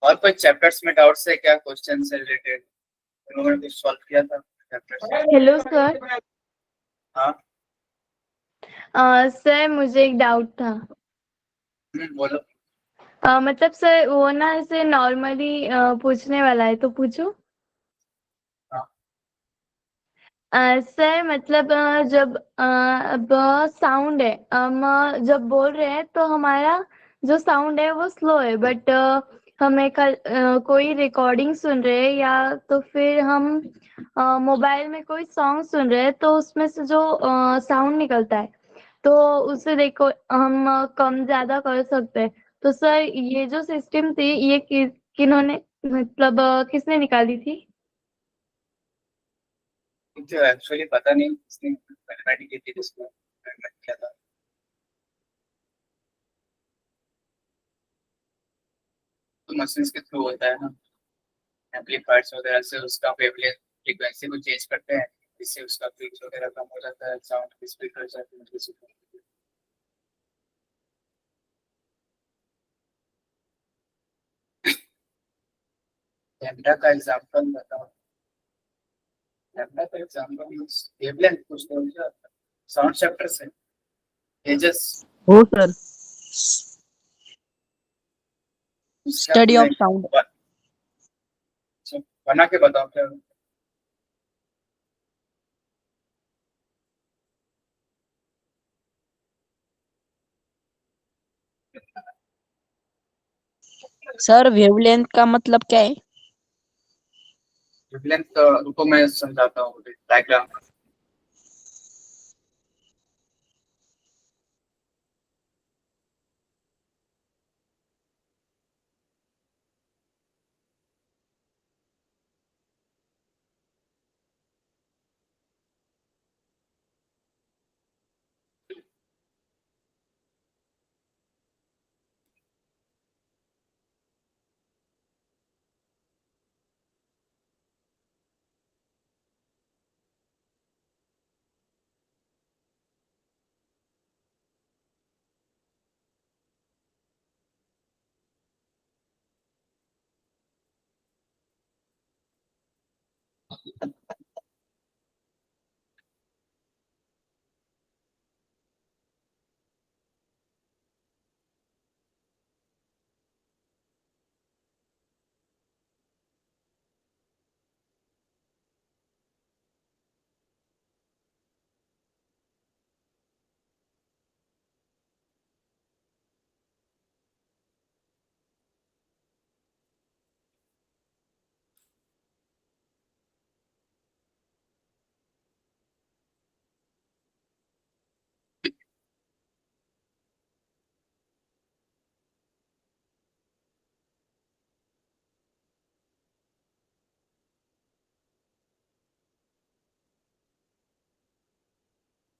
और कोई चैप्टर्स में डाउट्स है क्या, क्वेश्चन से रिलेटेड उन्होंने कुछ सॉल्व किया था चैप्टर्स? Hello sir. हाँ सर मुझे एक डाउट था। बोलो। मतलब सर वो ना ऐसे नॉर्मली पूछने वाला है तो पूछो। हाँ सर मतलब जब अब साउंड है, हम जब बोल रहे हैं तो हमारा जो साउंड है वो स्लो है, बट हमें कल कोई रिकॉर्डिंग सुन रहे हैं या तो फिर हम मोबाइल में कोई सॉन्ग सुन रहे हैं तो उसमें से जो साउंड निकलता है तो उसे देखो हम कम ज्यादा कर सकते हैं। तो सर ये जो सिस्टम थी ये किन्होंने मतलब किसने निकाली थी? मुझे एक्चुअली पता नहीं किसने मैथमेटिक्स की थी, जिसको मैथमेटिक्स किया था। तो मशीन्स के थ्रू होता है ना, एम्पलीफायर्स वगैरह से उसका वेवलेंथ फ्रीक्वेंसी को चेंज करते हैं, जिससे उसका पिच वगैरह कम हो जाता है, साउंड की स्पीड बढ़ जाती है। लैम्ब्डा का एग्जांपल बताओ। लैम्ब्डा का एग्जांपल मींस वेवलेंथ कुछ तो साउंड चैप्टर से एजेस हो सर, क्या स्टडी तुमने ऑफ साउंड। बना के बताओ क्या। सर वेवलेंथ का मतलब क्या है? वेवलेंथ रुको मैं समझाता हूँ डायग्राम।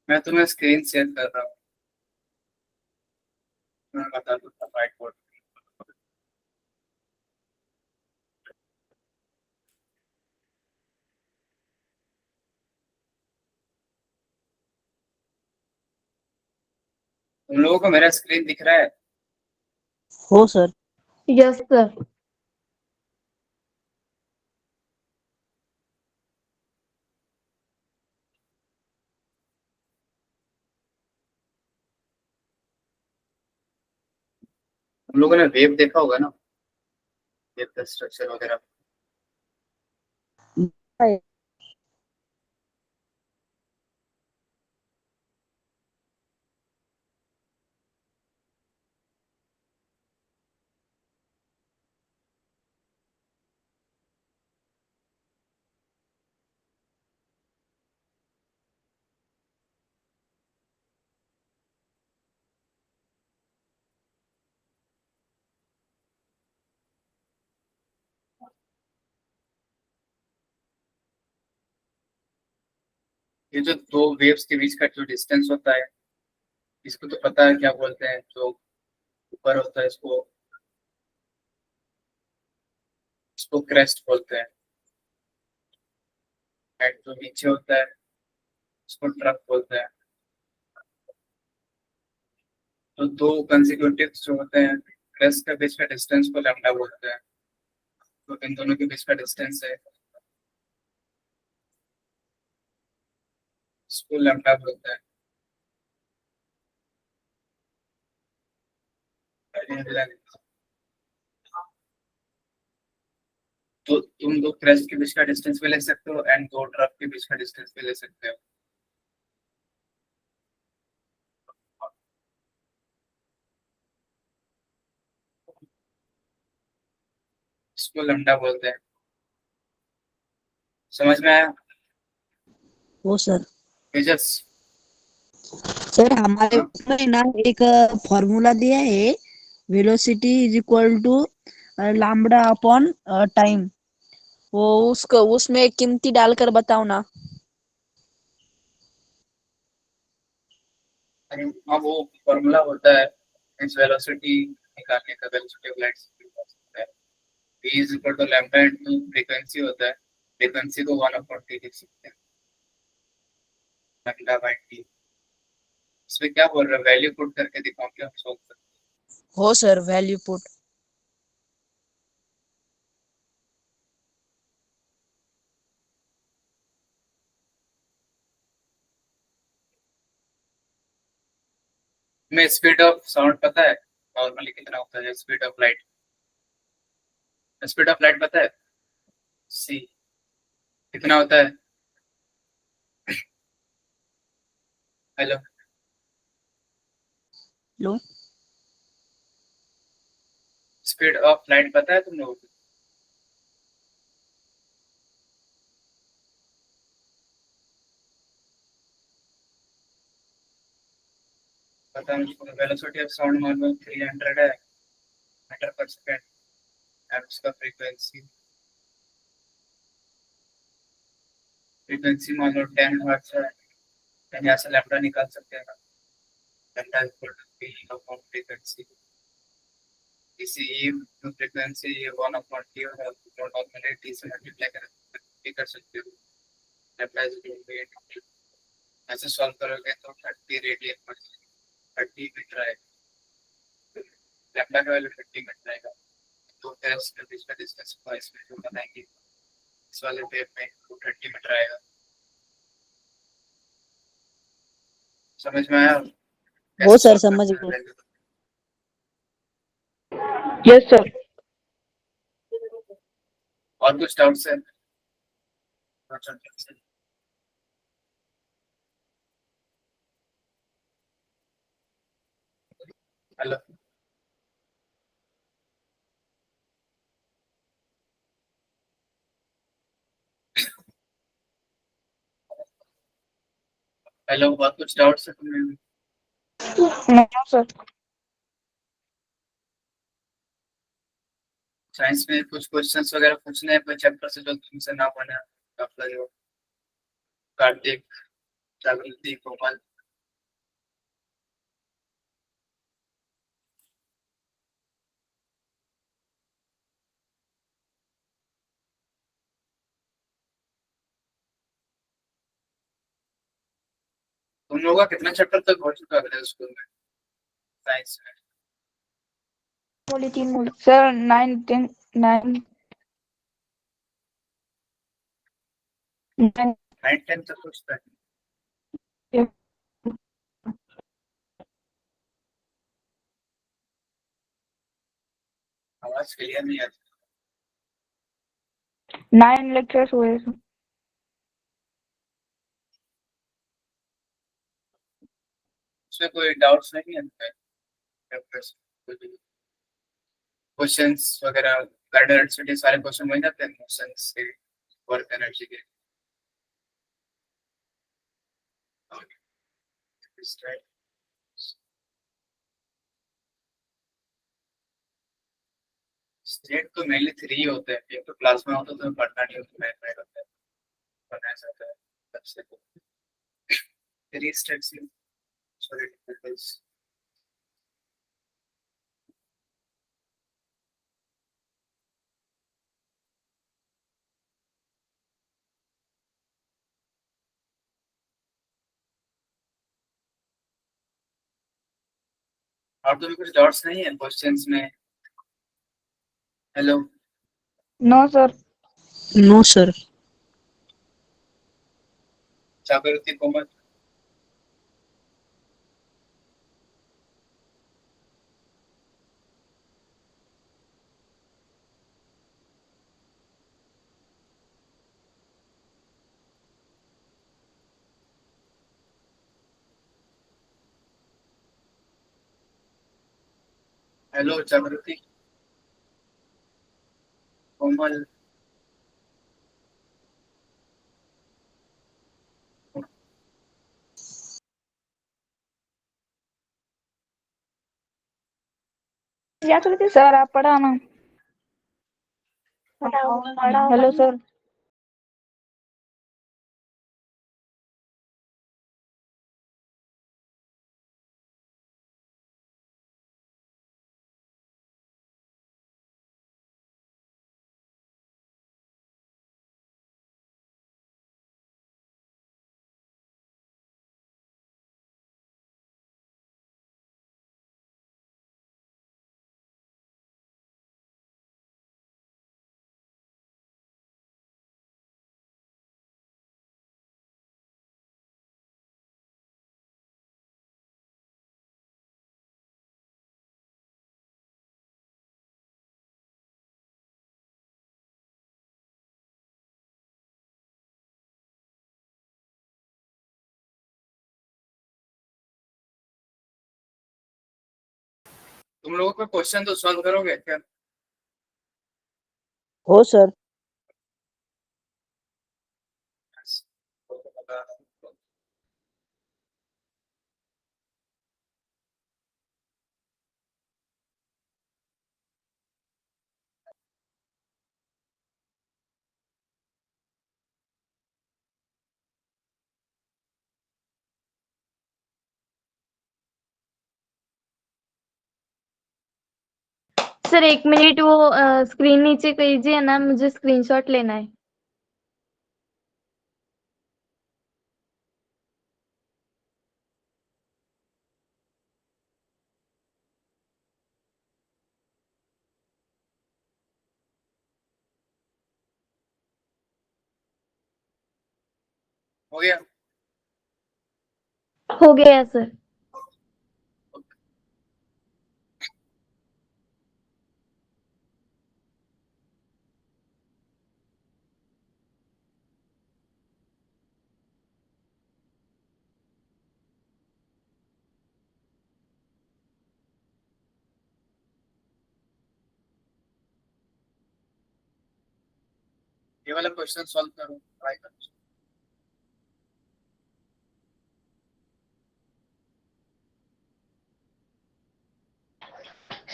मैं तुम्हें स्क्रीन शेयर कर रहा हूँ, मैं बता दूंगा व्हाइट बोर्ड। तुम लोगों को मेरा स्क्रीन दिख रहा है? हो सर। Yes sir. तुम लोगों ने वेव देखा होगा ना, वेव का स्ट्रक्चर वगैरह। ये जो दो वेव्स के बीच का जो डिस्टेंस होता है, इसको तो पता है क्या बोलते हैं, जो ऊपर होता है इसको इसको क्रेस्ट बोलते हैं, एंड जो नीचे होता है उसको ट्रफ बोलते हैं। तो दो कंसेक्यूटिव जो होते हैं क्रेस्ट के बीच का डिस्टेंस को लैम्डा बोलते हैं। तो इन दोनों के बीच का डिस्टेंस है इसको लैम्डा बोलते हैं। तो तुम दो क्रेस्ट के बीच का डिस्टेंस भी ले सकते हो एंड दो ड्रॉप के बीच का डिस्टेंस भी ले सकते हो। इसको लैम्डा बोलते हैं। समझ में आया? हो सर। तेजस? सर हमारे हाँ? उसमें ना एक फॉर्मूला दिया है, velocity is equal to lambda upon time. वो उसको उसमें कीमती डालकर बताओ ना। अरे हाँ, वो फॉर्मूला होता है इस वेलोसिटी निकालने का, वेलोसिटी ऑफ लाइट होता है v is equal to lambda into frequency होता है। फ्रीक्वेंसी को 1/t लिख सकते हैं, लैम्डा बाय टी। इसमें क्या बोल रहे हो, वैल्यू पुट करके दिखाओ क्या सोल्व कर। हो सर, वैल्यू पुट। में स्पीड ऑफ साउंड पता है नॉर्मली कितना होता है? Speed of light, speed of light पता है? सी कितना होता है? Hello? Low. Speed of light पता है तुम लोगों को? पता है मुझको। वेलोसिटी ऑफ साउंड नॉर्मल 300 है मीटर पर सेकंड एंड उसका फ्रीक्वेंसी फ्रीक्वेंसी मान लो 10 हर्ट्ज है। तो यहाँ से लैम्डा निकाल सकते हैं ना, lambda equal to P upon frequency. इसी फ्रीक्वेंसी 1/t और नॉर्मली टी से मल्टीप्लाई कर सकते हो। Lambda is equal to 8। ऐसे सॉल्व करोगे तो 30 रेडियन पर 30 मीटर आएगा। लैम्डा का वैल्यू 30 मीटर आएगा। तो टेस्ट के बीच का डिस्टेंस को इसमें जो बताएंगे इस वाले वेव में वो 30 मीटर आएगा। समझ में आया? हो कैसे सर, सॉल्व समझ करते गए। हैं? Yes sir. और कुछ डाउट्स है? हेलो? हेलो, और कुछ डाउट्स है तुम्हें? No sir. साइंस में कुछ क्वेश्चंस वगैरह पूछने हैं कोई चैप्टर से जो तुमसे ना बने, टफ लगे हो? कार्तिक, जागृति, कोमल? तुम लोगों का कितना चैप्टर तक हो चुका है स्कूल में साइंस में? बोले 3 बोले सर। 9 10 9 9। 9 10 तक पूछता है? आवाज क्लियर नहीं आती। 9 लेक्चर्स हुए सर। उसमें कोई डाउट्स नहीं है क्वेश्चंस वगैरह? करंट इलेक्ट्रिसिटी सारे क्वेश्चन वही जाते हैं मोशंस के, वर्क एनर्जी के। स्टेट तो मेनली 3 होते हैं, एक तो प्लाज्मा होता है तो पढ़ना नहीं होता है, मैथ होता है पढ़ना चाहता है सबसे। 3 स्टेट्स में सॉलिड पार्टिकल्स। और तुम्हें कुछ डाउट्स नहीं है क्वेश्चंस में? Hello? No sir. No sir. Jagriti Komal. Hello Jagriti Komal. Sir आप पढ़ाना। Hello sir. तुम लोगों को क्वेश्चन तो सॉल्व करोगे क्या? हो सर। सर 1 मिनट, वो स्क्रीन नीचे कीजिए ना, मुझे स्क्रीनशॉट लेना है। हो गया? हो गया सर। ये वाला क्वेश्चन सॉल्व करो, ट्राई करो।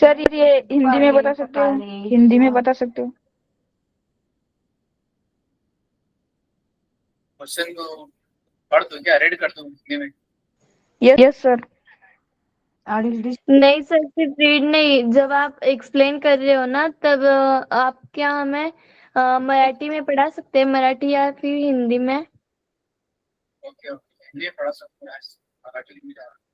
सर ये हिंदी में बता सकते हो? हिंदी में बता सकते हो? क्वेश्चन को पढ़ दो क्या, रीड कर दो हिंदी में? Yes sir. नहीं सर, सिर्फ रीड नहीं, जब आप एक्सप्लेन कर रहे हो ना, तब आप क्या हमें मराठी में पढ़ा सकते हैं, मराठी या फिर हिंदी में? ओके ओके, हिंदी में पढ़ा सकते हैं, मराठी में जा रहा है।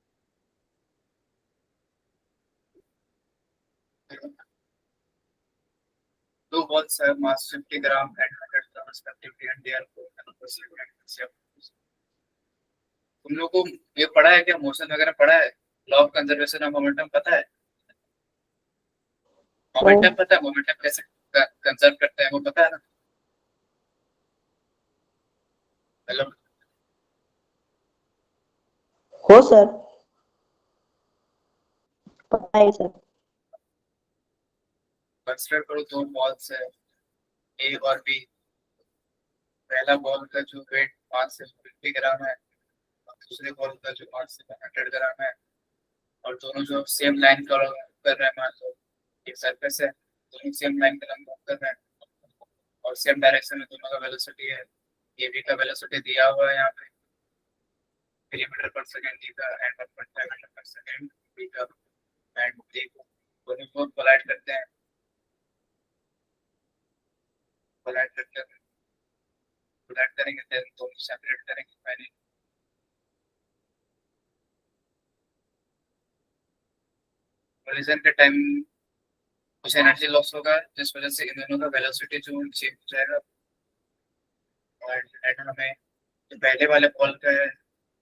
दो balls have mass 50 gram and 100 gram respectively and they are both तुम लोग को ये पढ़ा है क्या, मोशन वगैरह पढ़ा है? Law of conservation of momentum पता है? मोमेंटम पता है, मोमेंटम कैसे कंजर्व करते हैं वो पता है ना? हेलो। हो सर। पता है सर। कंसिडर करो दो बॉल्स है, ए और बी। पहला बॉल का जो वेट 5 से 50 ग्राम है और दूसरे बॉल का जो 5 से 100 ग्राम है, और दोनों जो सेम लाइन कर रहे हैं, मान लो एक सरफेस है, दोनों सेम लाइन का मूव कर रहे हैं और सेम डायरेक्शन में दोनों का वेलोसिटी है। ये बी का वेलोसिटी दिया हुआ है यहाँ पे, किलोमीटर पर सेकंड डी का एंड 1.5 मीटर पर सेकंड बी का, एंड डी को दोनों को कोलाइड करते हैं, कोलाइड करते हैं, कोलाइड करेंगे देन दोनों सेपरेट करेंगे फाइनली। कोलिजन के टाइम कुछ एनर्जी लॉस होगा जिस वजह से इन दोनों का वेलोसिटी जो चेंज हो जाएगा। और हमें जो पहले वाले बॉल का है,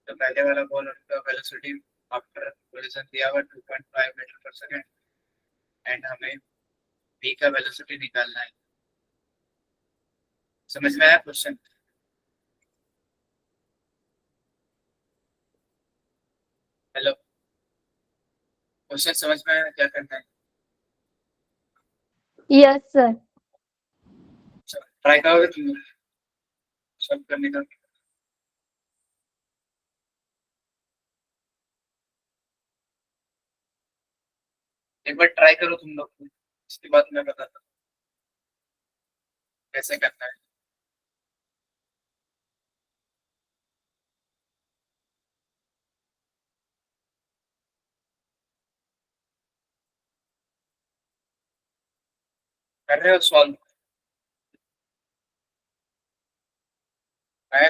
तो पहले वाला बॉल उनका वेलोसिटी आफ्टर कोलिजन दिया हुआ 2.5 मीटर पर सेकंड, एंड हमें बी का वेलोसिटी निकालना है। समझ में आया क्वेश्चन? हेलो, क्वेश्चन समझ में आया? क्या करना है? Yes sir. ट्राई करोगे तुम सब करने का? एक बार ट्राई करो तुम लोग, इसके बाद मैं बताता हूँ कैसे करना है। कर रहे हो सॉल्व? मैं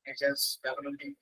जस्ट डब्ल्यूटी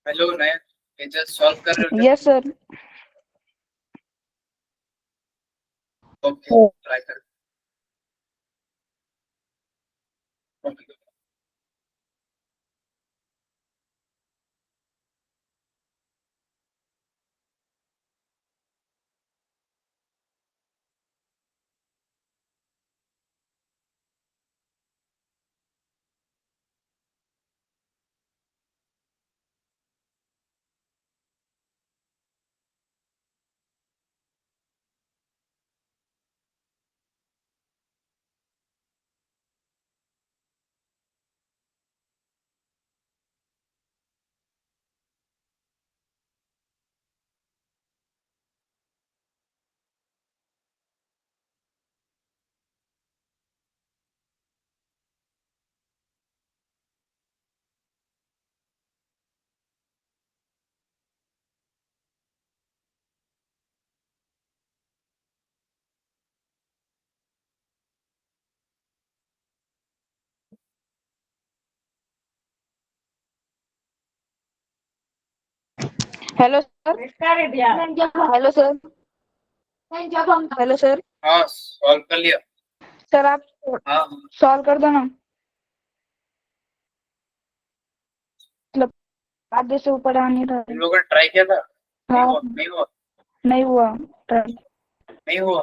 हेलो नया, ये जस्ट सॉल्व कर रहे हो क्या? Yes sir. ओके ट्राई कर। Okay hello sir. Hello sir. Hello sir. हाँ सॉल्व कर लिया। सर आप हाँ सॉल्व कर दो ना, मतलब आधे से ऊपर आ नहीं रहा तुम है। लोगों ने ट्राई किया था? नहीं हाँ हुआ? नहीं हुआ? नहीं हुआ। नहीं हुआ?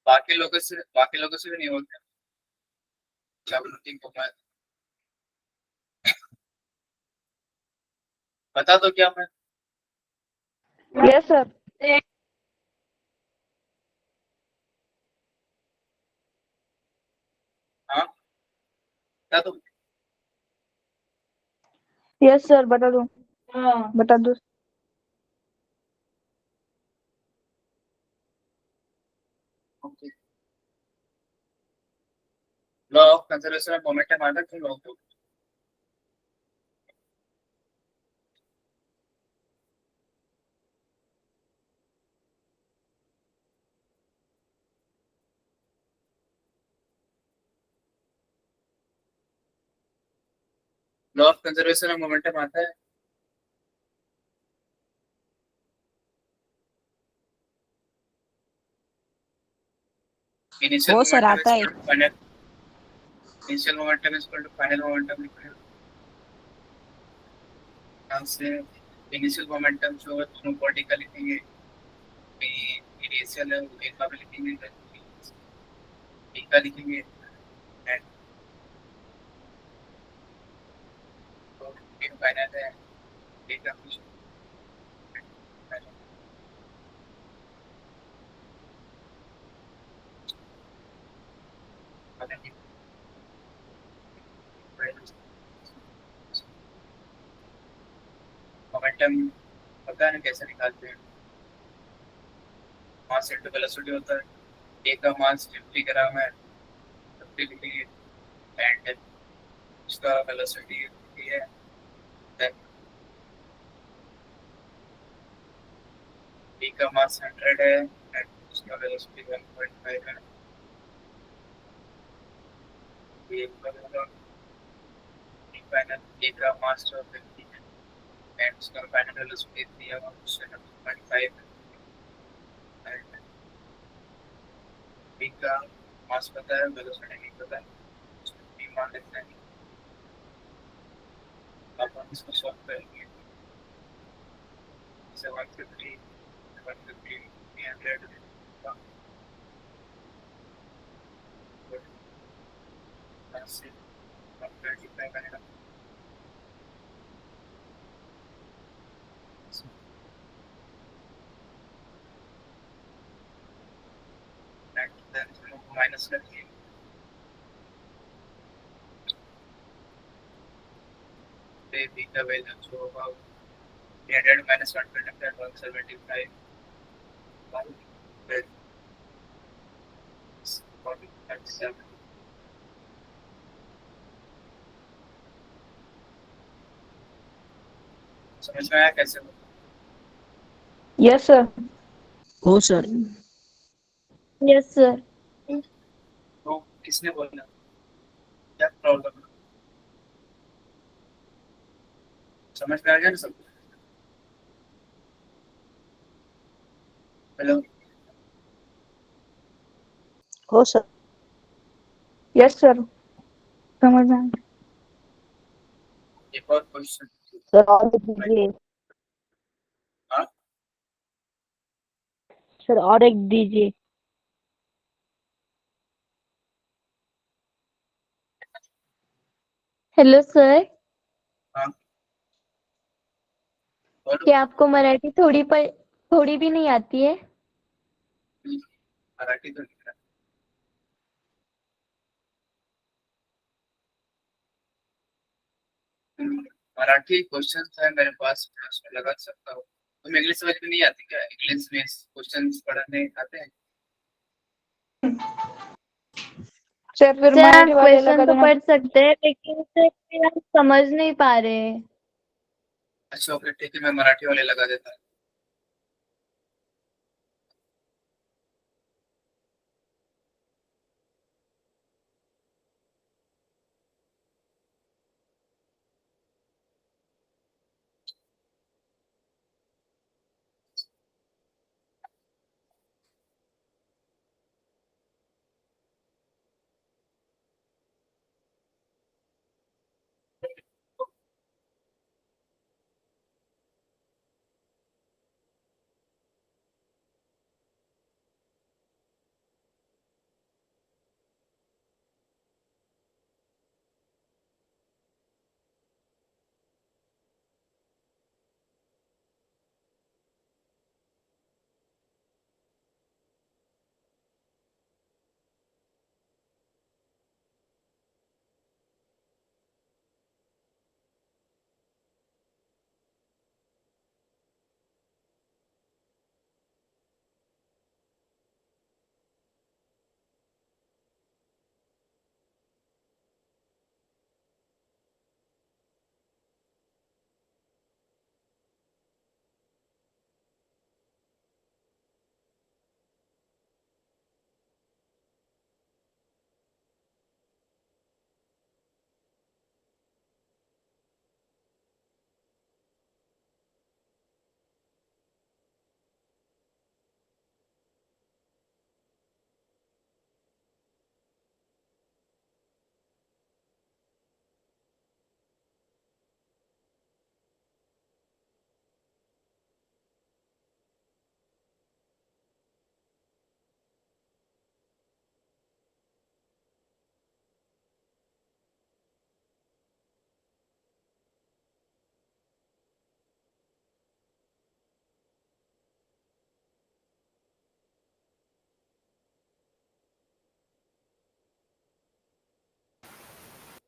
बाकी लोगों से भी नहीं होता? चलो ठीक है, मैं बता दो क्या मैं? Yes sir. हाँ बता दो। यस सर बता दो। बता दो। Okay, law of conservation of momentum आता है तुम लोगों को? Law of conservation of momentum आता है? इनिशियल हो सर मोमेंटम आता इज है। Equal to final, initial momentum is equal to final momentum लिखा है। यहाँ से इनिशियल मोमेंटम जो है दोनों बॉडी का लिखेंगे, इनिशियल है वो एक का भी लिखेंगे, एक का लिखेंगे, एंड फाइनल है एक का कुछ मोमेंटम पता है ना कैसे निकालते हैं? मास इनटू वेलोसिटी होता है। ए का मास 50 ग्राम है, 50 डिग्री, एंड उसका वेलोसिटी है 10। बी का मास 100 है एंड उसका वेलोसिटी 1.5 है। ये फाइनल ए का मास जो 50 है एंड उसका फाइनल वेलोसिटी 3.5 है। एंड बी का मास पता है, वेलोसिटी नहीं पता है, बी मान लेते हैं। अब हम इसको सॉल्व करेंगे। 150, 150, 300, से 125 करेगा। माइनस करके बी का वैल्यू जो होगा 300 माइनस 125 175 समझ में आया कैसे होगा? Yes sir. हो सर। Yes sir. तो किसने बोला, क्या प्रॉब्लम है? समझ में आ गया ना सब? हेलो, हो सर। यस सर, समझ में आ गया। एक और क्वेश्चन। सर और एक दीजिए। हाँ, सर और एक दीजिए। हेलो सर, हाँ, बोलो। क्या आपको मराठी थोड़ी भी नहीं आती है? मराठी तो लिख रहा है। मराठी क्वेश्चन है मेरे पास, मैं उसमें लगा सकता हूँ। तुम इंग्लिश समझ में नहीं आती क्या? इंग्लिश में क्वेश्चन पढ़ने आते हैं? सर फिर सर आप मराठी वाले लगा क्वेश्चन तो देना। पढ़ सकते हैं, लेकिन सर फिर आप समझ नहीं पा रहे हैं। अच्छा ओके ठीक है, मैं मराठी वाले लगा देता हूँ।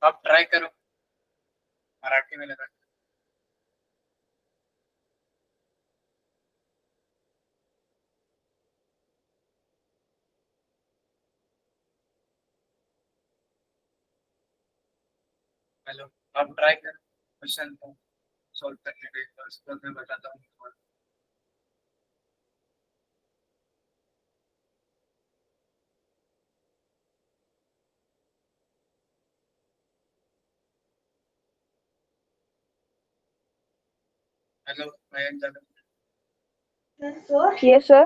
आप ट्राई करो, मराठी में लगा। आप ट्राई करें क्वेश्चन को सॉल्व करने के लिए, उसके बाद मैं बताता हूँ। Hello Mayank Jadhav, yes sir.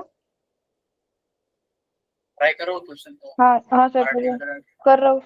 Try करो क्वेश्चन को। हाँ हाँ सर, हार्ड नहीं करा। कर रहा हूँ।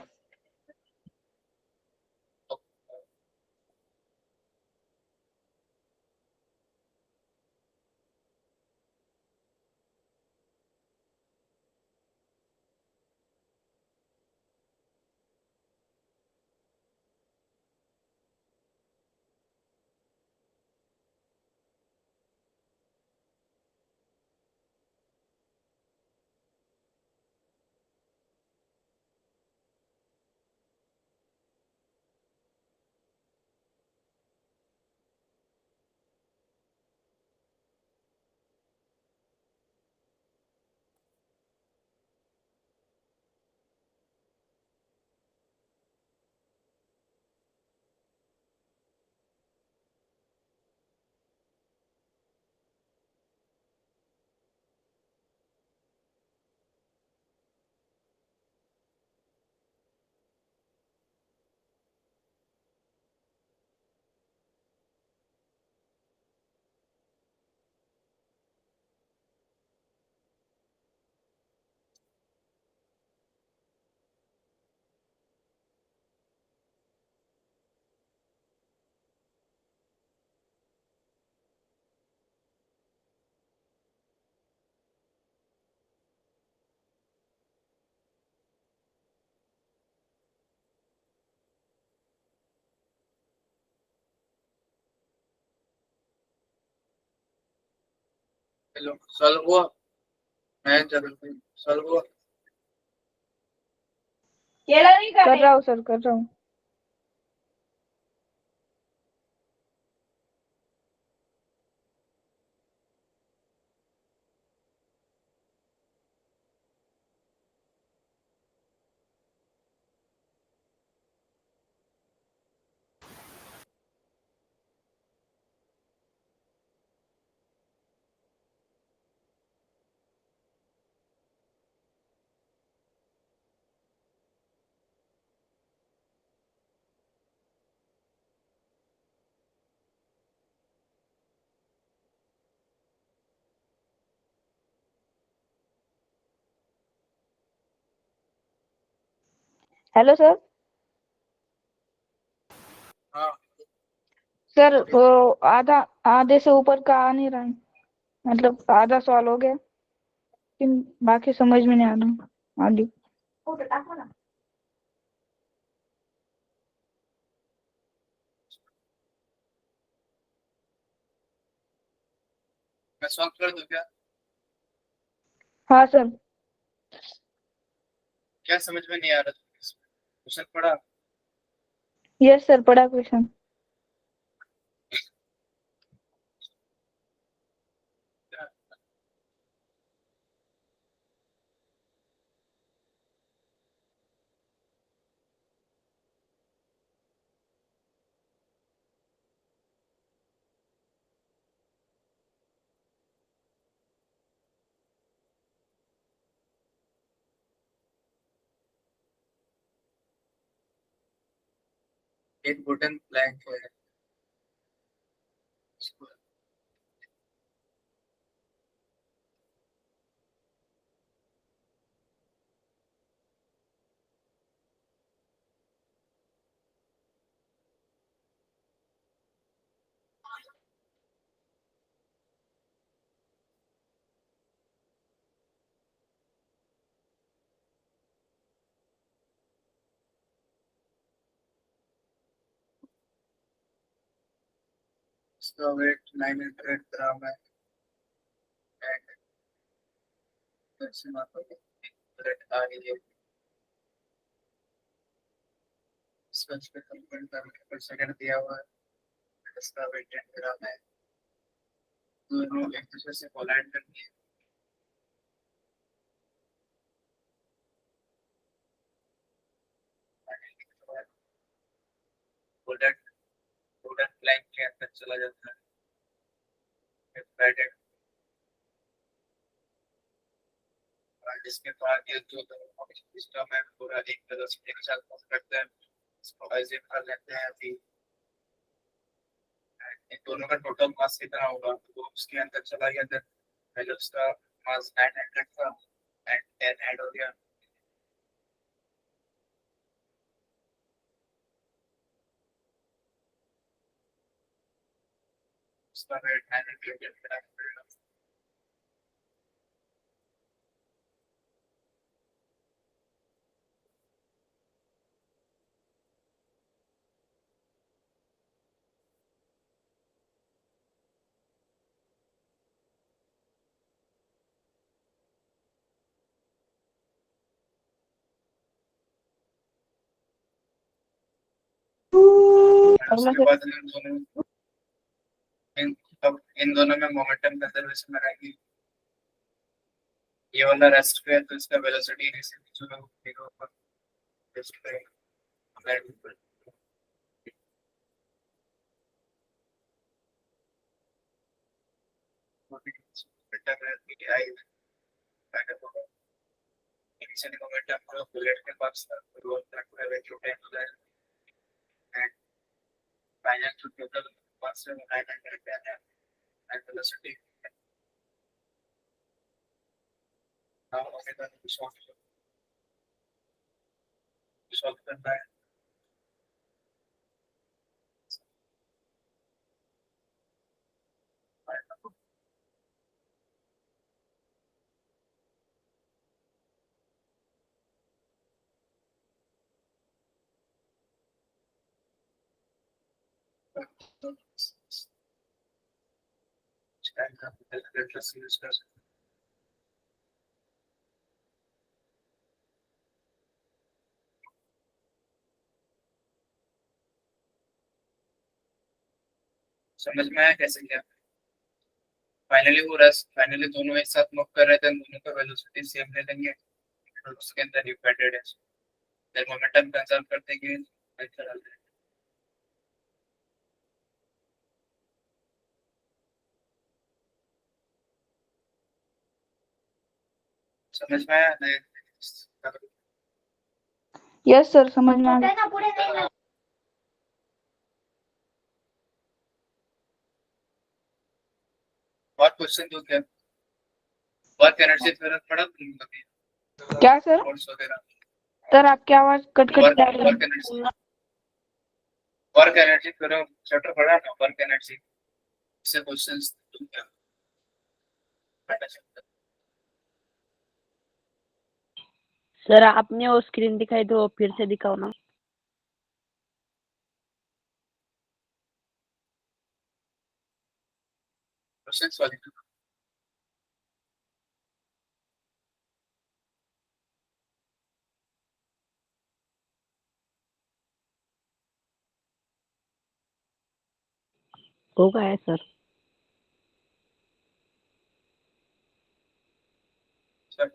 हेलो, सॉल्व हुआ? मयंक जादव सॉल्व हुआ? कर रहा हूँ सर, कर रहा हूँ। Hello sir. हाँ, सर वो आधा, आधे से ऊपर का आ नहीं रहा है, मतलब आधा सवाल हो गया, लेकिन बाकी समझ में नहीं आ रहा आगे। मैं सॉल्व कर दूं क्या? हाँ सर। क्या समझ में नहीं आ रहा? क्वेश्चन पढ़ा? यस सर, पढ़ा क्वेश्चन। एक वुडन प्लैंक है, इसका वेट 900 ग्राम है। ऐसे मापा के रेट आ रही है। इसका पर सेकंड दिया हुआ है। इसका वेट 10 ग्राम है। दोनों एक दूसरे से कोलाइड करती है। बुलेट बुलेट लाइन के अंदर चला जाता है बैठे, और जिसके बाद ये जो सिस्टम है पूरा एक वेलोसिटी के साथ मूव करता है, इसको अज्यूम कर लेते हैं अभी इन दोनों का टोटल मास कितना होगा, तो उसके अंदर चला गया था, पहले उसका मास 900 था एंड 10 ऐड हो गया, उसका वेट 900 अगला उसके बाद अब इन दोनों में मोमेंटम कंजर्वेशन रहेगी, ये वाला रेस्ट पे है तो इसका वेलोसिटी इनिशियल जो है वो जीरो पर रेस्ट पे इनिशियल मोमेंटम जो बुलेट के पास रोल तक है जो 10 हो जाए एंड फाइनल जो टोटल मास है 900 है and velocity now omega solve करना है, यूज कर सकते समझ में आया कैसे क्या, फाइनली दोनों एक साथ मूव कर रहे थे, दोनों का वेलोसिटी सेम ले लेंगे और उसके अंदर डिपेंडेंट है फिर मोमेंटम कंजर्व करते हैं समझ में आया नहीं? यस सर, समझ में आ गया। और क्वेश्चन दो क्या, वर्क एनर्जी थ्योरम पढ़ा तुमने कभी, क्या सर? कोर्स वगैरह, सर आपकी आवाज कट कट वर्क जा रही वर्क है। Energy work energy theorem chapter पढ़ा ना, वर्क एनर्जी से क्वेश्चंस तुम क्या पढ़ना चाहते हो? सर आपने वो स्क्रीन दिखाई तो फिर से दिखाओ ना। क्वेश्चंस वाली होगा है सर। सर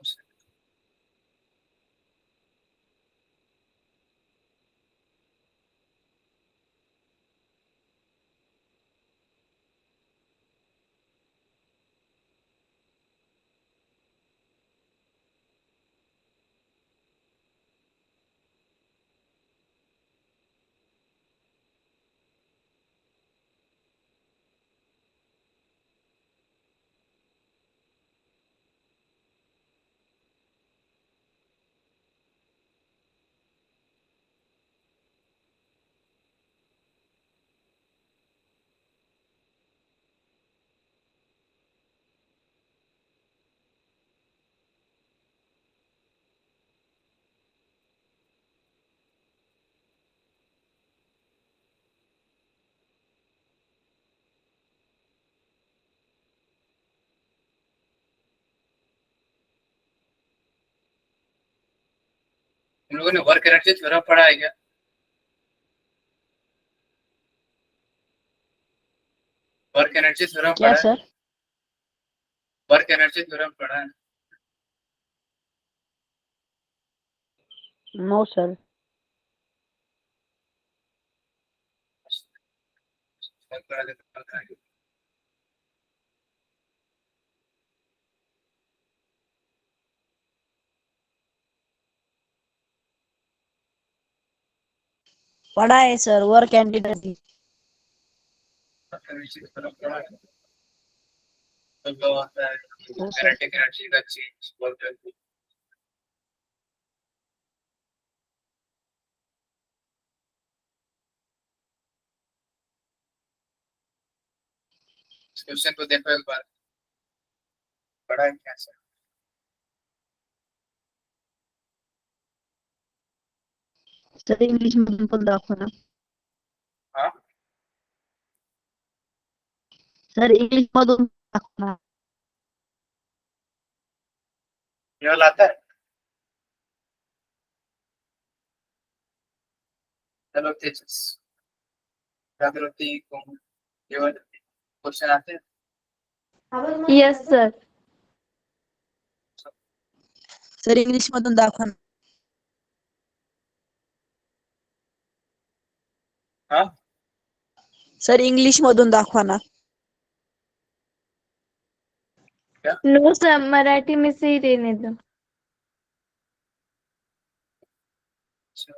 तुम लोगों ने वर्क एनर्जी थ्योरम पढ़ा है क्या, वर्क एनर्जी थ्योरम क्या पढ़ा है, सर? वर्क एनर्जी थ्योरम पढ़ा है? No sir. बहुत बड़ा दिक्कत है। पढ़ा है सर, वर्क एंड तो होता है हो सर। kinetic energy का चेंज बहुत जल्दी। इस क्वेश्चन को देखो एक बार, बड़ा है क्या सर? सर इंग्लिश मधून पण दाखवा ना. हाँ सर इंग्लिश मधून दाखवा ना. ये वाला आता है। चलो तेजस जागृति को ये वाले क्वेश्चन आते हैं। Yes sir. सर इंग्लिश मधून दाखवा ना. हाँ सर इंग्लिश मधून दाखवा ना. नो सर, मराठी में से ही रहने दो। अच्छा।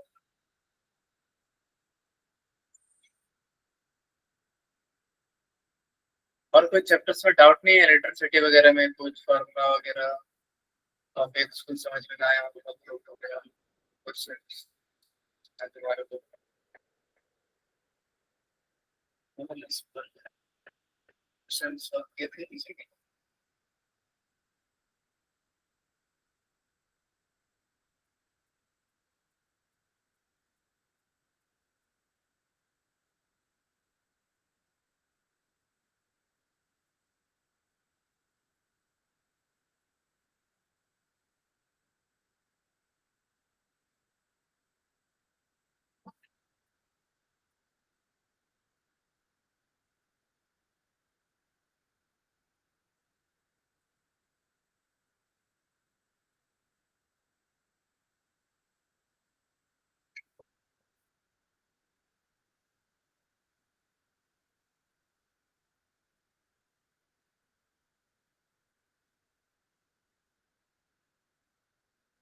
और कोई चैप्टर्स में डाउट नहीं है इलेक्ट्रिसिटी वगैरह में, कुछ फार्मूला वगैरह आप एक स्कूल समझ में ना आया हो तो डाउट हो गया कुछ तुम्हारे को क्वेश्चंस के थे किसी के?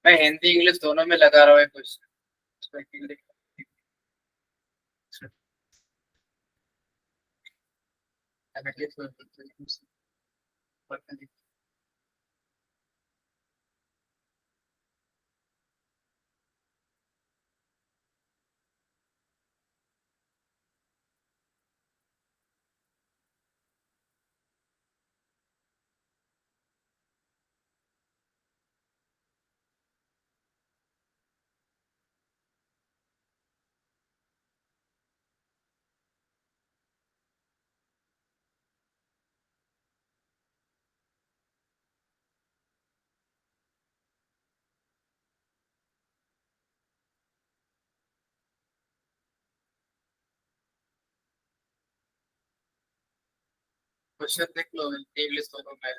मैं हिंदी इंग्लिश दोनों में लगा रहा हूँ क्वेश्चन। क्वेश्चन देख लो हिंदी इंग्लिश दोनों में,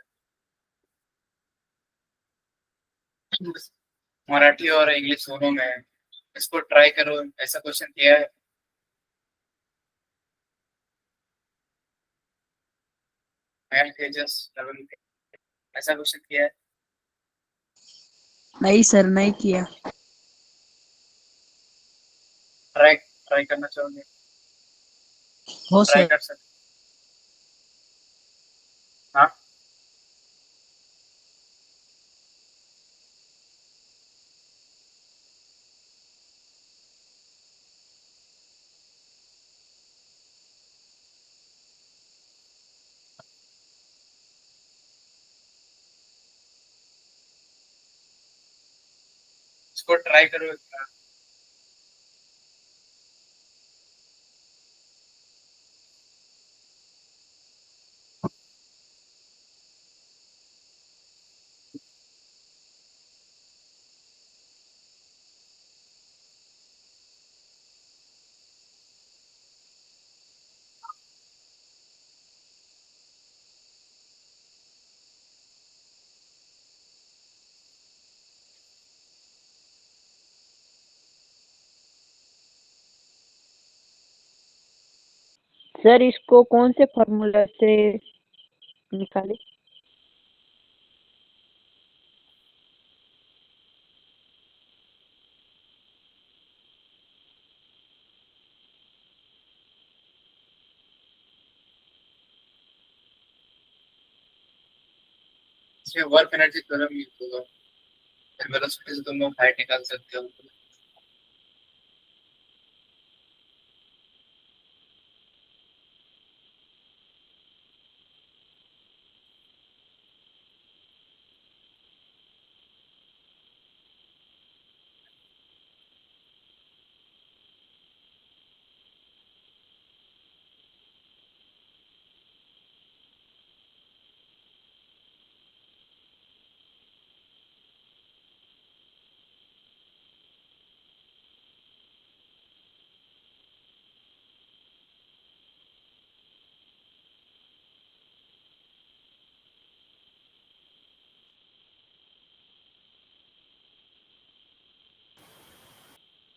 मराठी और इंग्लिश दोनों में है। इसको ट्राई करो, ऐसा क्वेश्चन किया है मैथ पेजेस लेवल पे, ऐसा क्वेश्चन किया है? नहीं सर, नहीं किया. ट्राई ट्राई करना चाहोगे? हो ट्राई सर. कर सकते। हाँ इसको ट्राई करो एक बार। सर इसको कौन से फॉर्मूला से निकाले? इसमें वर्क एनर्जी थ्योरम यूज होगा, फिर वेलोसिटी से तुम लोग हाइट निकाल सकते हो।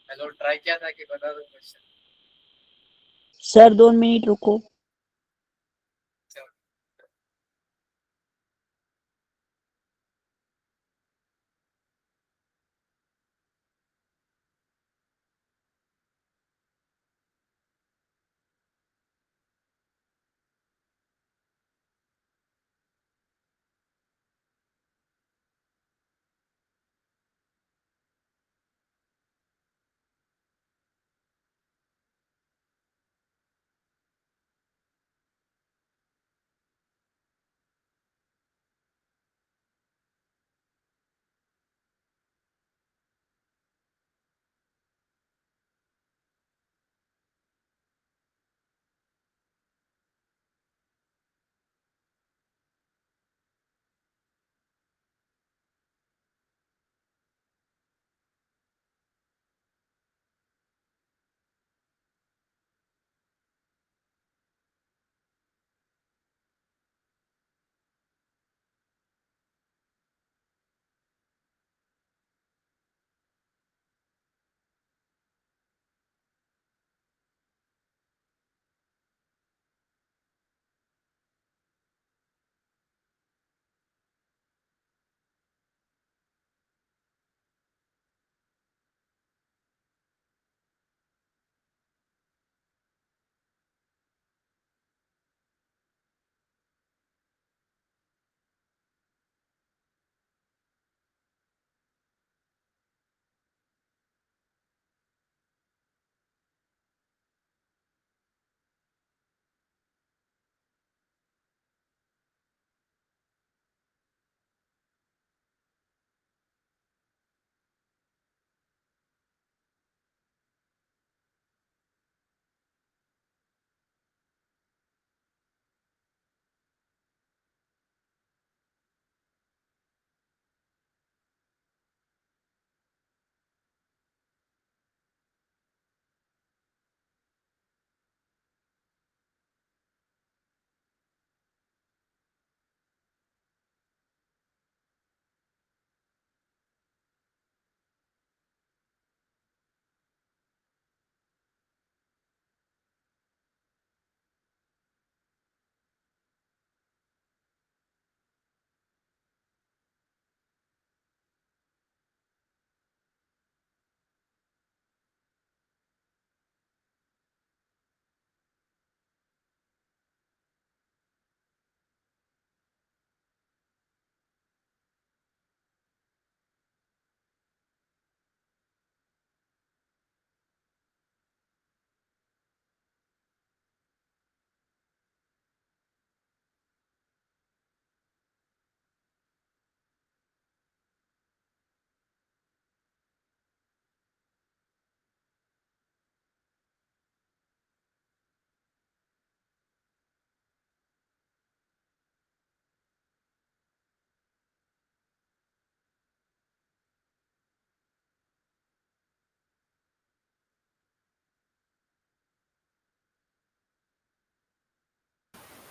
हेलो, ट्राई किया था कि बता दो क्वेश्चन। सर 2 मिनट रुको।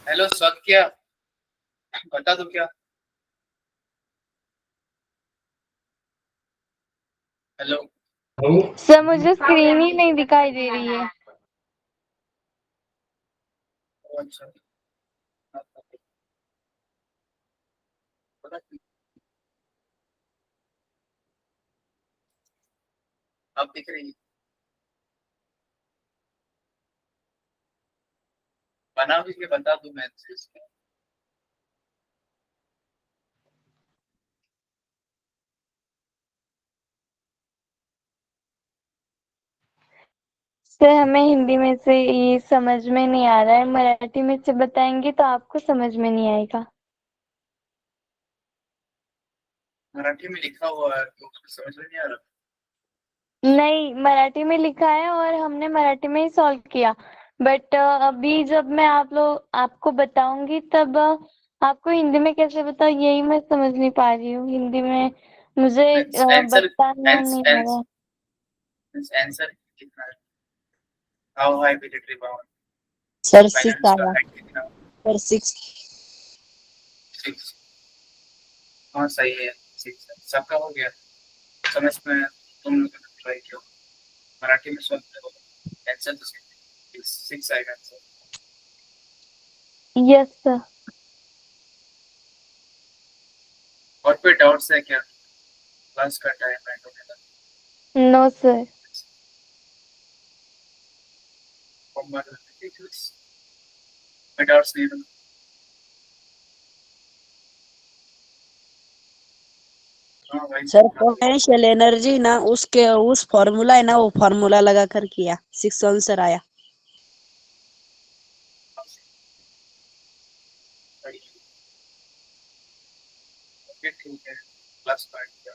हेलो सत्या, बता दो क्या। हेलो। सर मुझे स्क्रीन ही नहीं दिखाई दे रही है। अच्छा अब दिख रही है। बना भी के बता दूं मैं इसमें। सर हमें हिंदी में से ये समझ में नहीं आ रहा है, मराठी में से बताएंगे तो आपको समझ में नहीं आएगा। मराठी में लिखा हुआ है तो उसको समझ में नहीं आ रहा। नहीं, मराठी में लिखा है और हमने मराठी में ही सॉल्व किया, बट अभी जब मैं आपको बताऊंगी तब आपको हिंदी में कैसे बताऊं यही मैं समझ नहीं पा रही हूँ। हिंदी में मुझे आंसर बताना नहीं आ रहा। आंसर कितना है? How high military power? Sir final 6 उसका आया। हाइट कितना? सर 6। 6। हाँ सही है, 6 सबका हो गया समझ में। तुम लोगों ने ट्राई किया मराठी में सुन रहे हो, आंसर तो 6 आएगा आंसर। Yes sir. और कोई डाउट्स है क्या? क्लास का टाइम है तो नो सर। कोई डाउट्स नहीं है? हाँ भाई सर पोटेंशियल एनर्जी ना उसके उस फॉर्मूला है ना, वो फॉर्मूला लगा कर किया, 6 आंसर आया। ओके ठीक है, क्लास का किया।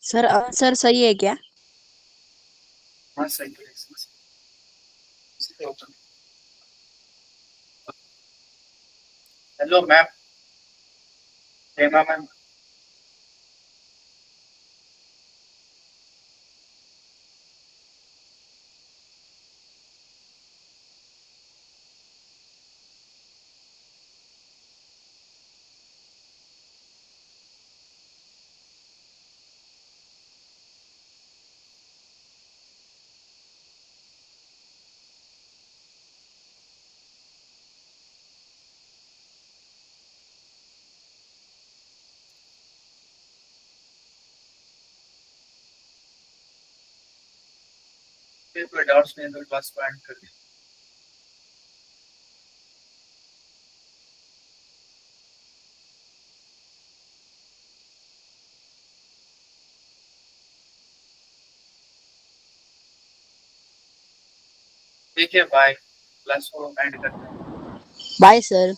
सर आंसर सही है क्या? हाँ सही है इसमें से। Hello ma'am, Hema ma'am. फिर कोई डाउट्स नहीं है तो क्लास को एंड कर दिया। ठीक है बाय, क्लास को एंड करते हैं। Bye sir.